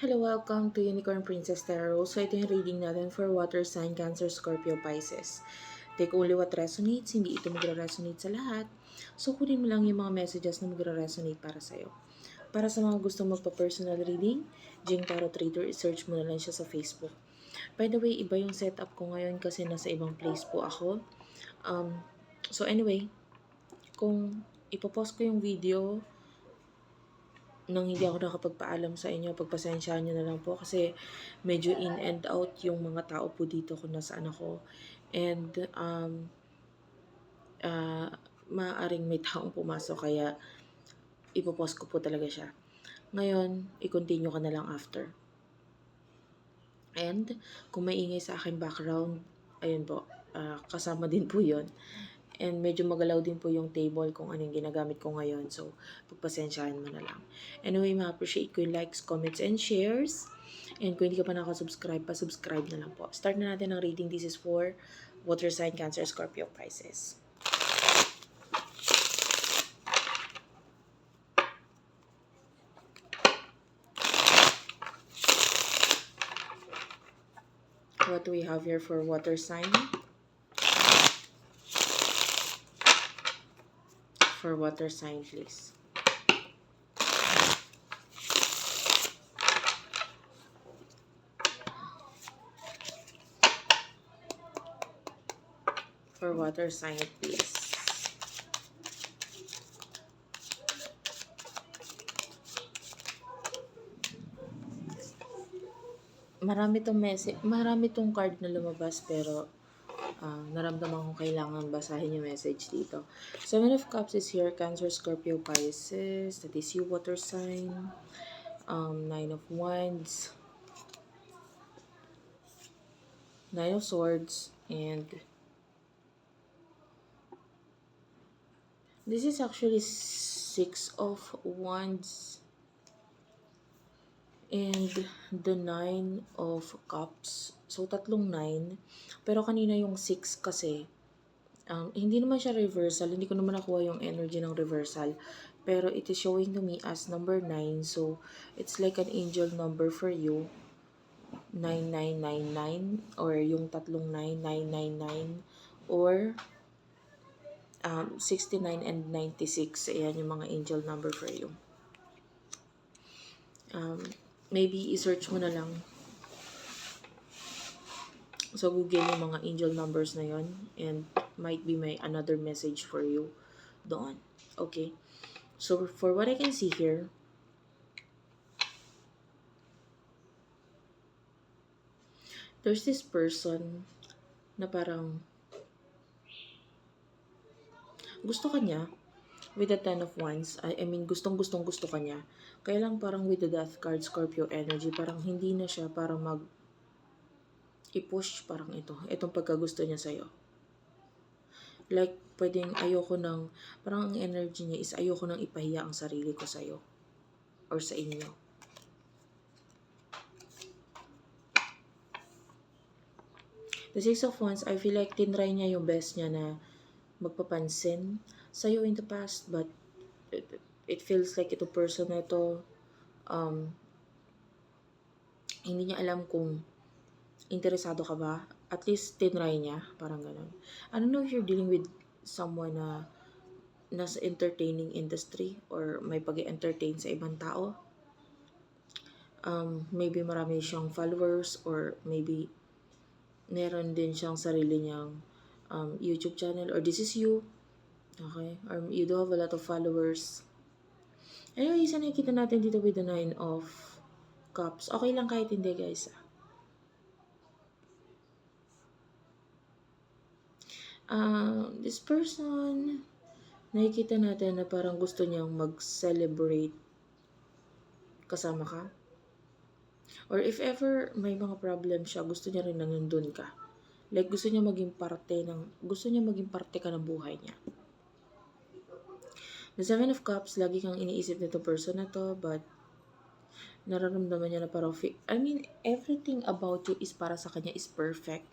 Hello, welcome to Unicorn Princess Tarot. So, ito yung reading natin for Water Sign, Cancer, Scorpio, Pisces. Take only what resonates, hindi ito magre-resonate sa lahat. So, kunin mo lang yung mga messages na magre-resonate para sa'yo. Para sa mga gustong magpa-personal reading, Jing Tarot Trader, i-search mo na lang siya sa Facebook. By the way, iba yung setup ko ngayon kasi nasa ibang place po ako. So anyway, kung ipopost ko yung video nang hindi ako nakapagpaalam sa inyo, pagpasensyahan nyo na lang po kasi medyo in and out yung mga tao po dito kung nasaan ako. And maaaring may taong pumasok kaya ipopost ko po talaga siya. Ngayon, i-continue ka na lang after. And kung may ingay sa aking background, ayun po, kasama din po yun. And medyo magalaw din po yung table kung anong ginagamit ko ngayon. So, pagpasensyahan mo na lang. Anyway, ma-appreciate ko yung likes, comments, and shares. And kung hindi ka pa nakasubscribe, pa-subscribe na lang po. Start na natin ang reading. This is for Water Sign, Cancer, Scorpio, Pisces. What do we have here for Water Sign? For Water Sign, please. For Water Sign, please. Marami tong card na lumabas pero naramdaman ko kailangan basahin yung message dito. Seven of Cups is here, Cancer, Scorpio, Pisces. That is you, water sign. Nine of Wands. Nine of Swords. And this is actually Six of Wands. And the Nine of Cups. So, tatlong 9. Pero kanina yung 6 kasi, hindi naman siya reversal. Hindi ko naman nakuha yung energy ng reversal. Pero it is showing to me as number 9. So, it's like an angel number for you. 9999 or yung tatlong 9999 or 69 and 96. Ayan yung mga angel number for you. Maybe i-search mo na lang sa Google yung mga angel numbers na yon and might be may another message for you doon. Okay? So, for what I can see here, there's this person na parang gusto ka niya with the Ten of Wands. I mean, gusto ka niya. Kaya lang parang with the Death card, Scorpio energy, parang hindi na siya parang i-push parang itong pagkagusto niya sa'yo. Like, pwedeng parang ang energy niya is ayoko nang ipahiya ang sarili ko sa'yo or sa inyo. The Six of Wands, I feel like tinry niya yung best niya na magpapansin sa'yo in the past, but it feels like itong person na ito, hindi niya alam kung interesado ka ba? At least tinry niya, parang ganun. I don't know if you're dealing with someone na nasa entertaining industry or may pag-entertain sa ibang tao. Maybe marami siyang followers or maybe meron din siyang sarili niyang YouTube channel or this is you. Okay? Or you do have a lot of followers. Anyway, isa nakikita natin dito with the Nine of Cups. Okay lang kahit hindi, guys. This person, nakikita natin na parang gusto niyang mag-celebrate kasama ka. Or if ever may mga problem siya, gusto niya rin na nandun ka. Like gusto niya maging parte ka ng buhay niya. The Seven of Cups, lagi kang iniisip nito person na to, but nararamdaman niya na parang, everything about you is para sa kanya is perfect.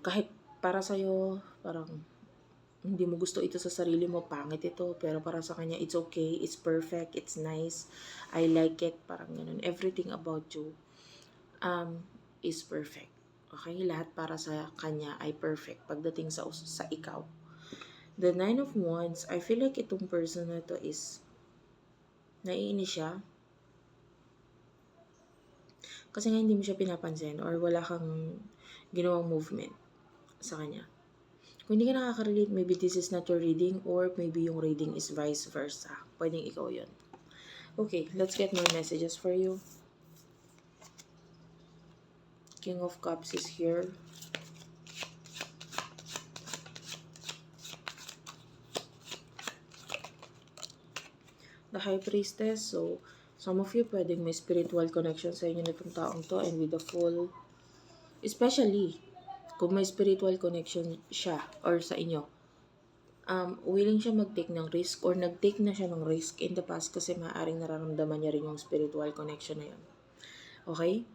Kahit para sa'yo, parang hindi mo gusto ito sa sarili mo, pangit ito, pero para sa kanya, it's okay, it's perfect, it's nice, I like it, parang ganun. Everything about you is perfect. Okay? Lahat para sa kanya ay perfect pagdating sa ikaw. The Nine of Wands, I feel like itong person na to is naiinis siya kasi nga hindi mo siya pinapansin or wala kang ginawang movement sa kanya. Kung hindi ka nakaka-relate, maybe this is not your reading or maybe yung reading is vice versa. Pwedeng ikaw yun. Okay, let's get more messages for you. King of Cups is here. The High Priestess. So, some of you pwedeng may spiritual connection sa inyo nitong taong to, and with the Fool. Especially, kung may spiritual connection siya or sa inyo, willing siya mag-take ng risk or nag-take na siya ng risk in the past kasi maaaring nararamdaman niya rin yung spiritual connection na yun. Okay?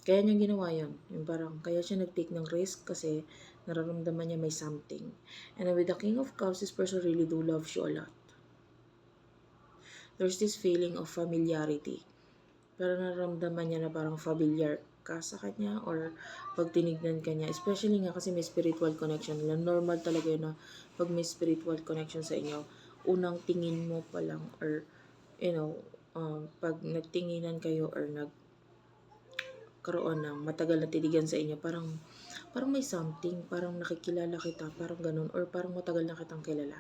Kaya niya ginawa yun. Yung parang, kaya siya nag-take ng risk kasi nararamdaman niya may something. And then with the King of Cups, this person really do love you a lot. There's this feeling of familiarity. Pero nararamdaman niya na parang familiar ka sa kanya or pag tinignan ka niya. Especially nga kasi may spiritual connection. Normal talaga yun na pag may spiritual connection sa inyo, unang tingin mo pa lang or, pag nagtinginan kayo or nagkaroon ng matagal na tinigan sa inyo, parang may something, parang nakikilala kita, parang ganun, or parang matagal na kitang kilala.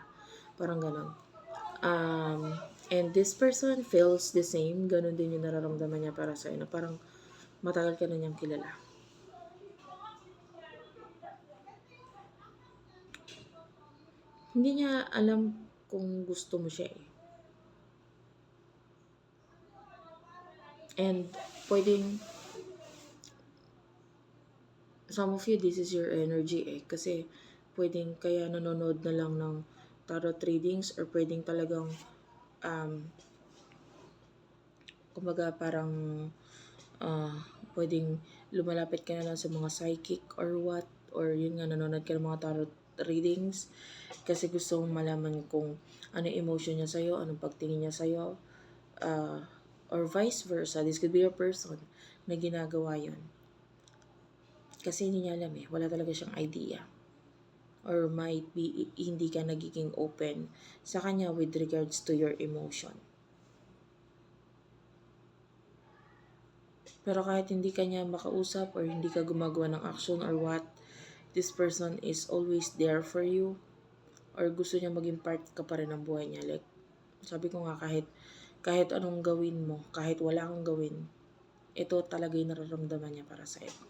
Parang ganun. And this person feels the same. Ganun din yung nararamdaman niya para sa inyo. Parang matagal ka na niyang kilala. Hindi niya alam kung gusto mo siya eh. And pwedeng some of you, this is your energy eh. Kasi pwedeng kaya nanonood na lang ng tarot readings or pwedeng talagang kumbaga parang pwedeng lumalapit ka na lang sa mga psychic or what, or yun nga, nanonood ka ng mga tarot readings kasi gusto mong malaman kung ano yung emotion niya sa'yo, anong pagtingin niya sa'yo, or vice versa. This could be a person na ginagawa yun. Kasi hindi niya alam eh, wala talaga siyang idea. Or might be hindi ka nagiging open sa kanya with regards to your emotion. Pero kahit hindi ka niya makausap or hindi ka gumagawa ng action or what, this person is always there for you. Or gusto niya maging part ka pa rin ng buhay niya. Like, sabi ko nga, kahit anong gawin mo, kahit wala kang gawin, ito talaga yung nararamdaman niya para sa iyo.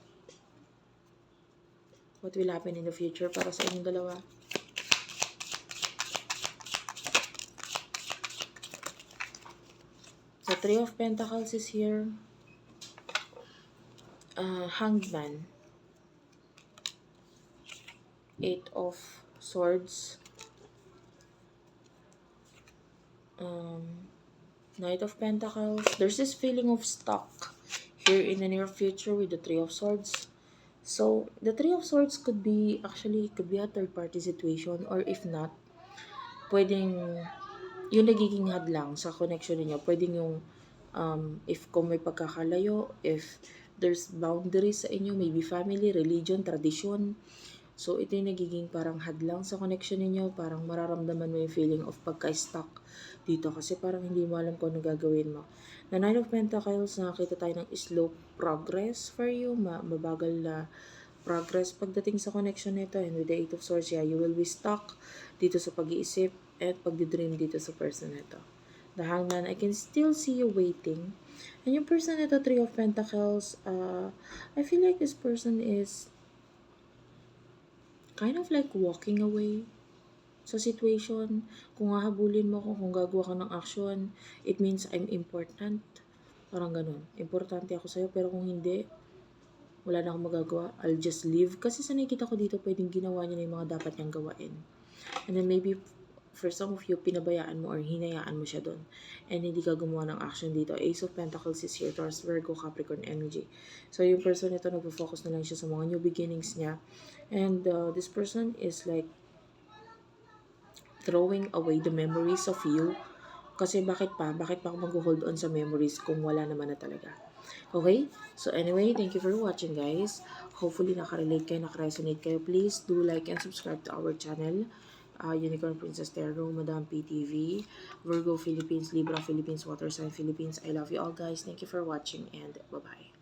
What will happen in the future para sa inyong dalawa? The Three of Pentacles is here. Hanged Man. Eight of Swords. Knight of Pentacles. There's this feeling of stuck here in the near future with the Three of Swords. So, the Three of Swords could be a third-party situation, or if not, pwedeng yung nagiging hadlang sa connection niyo. Pwedeng yung, if kung may pagkakalayo, if there's boundaries sa inyo, maybe family, religion, tradition. So, ito yung nagiging parang hadlang sa connection niyo. Parang mararamdaman mo yung feeling of pagka-stuck dito kasi parang hindi mo alam kung ano gagawin mo. The Nine of Pentacles, nakakita tayo ng slow progress for you, mabagal na progress pagdating sa connection nito. And with the Eight of Swords, yeah, you will be stuck dito sa pag-iisip at pag-dream dito sa person nito. The Hangman, I can still see you waiting. And yung person nito, Three of Pentacles, I feel like this person is kind of like walking away sa situation. Kung hahabulin mo ko, kung gagawa ka ng action, it means I'm important. Parang ganun. Importante ako sa'yo, pero kung hindi, wala na akong magagawa. I'll just leave. Kasi sa nakikita ko dito, pwedeng ginawa niya na yung mga dapat niyang gawain. And then maybe, for some of you, pinabayaan mo or hinayaan mo siya doon. And hindi ka gumawa ng action dito. Ace of Pentacles is here. Taurus, Virgo, Capricorn energy. So, yung person nito, nag-focus na lang siya sa mga new beginnings niya. And this person is like, throwing away the memories of you. Kasi bakit pa? Bakit pa ako mag-hold on sa memories kung wala naman na talaga? Okay? So anyway, thank you for watching guys. Hopefully nakarelate kayo, nakaresonate kayo. Please do like and subscribe to our channel. Unicorn Princess Tarot, Madam PTV, Virgo Philippines, Libra Philippines, Water Sign Philippines. I love you all guys. Thank you for watching and bye-bye.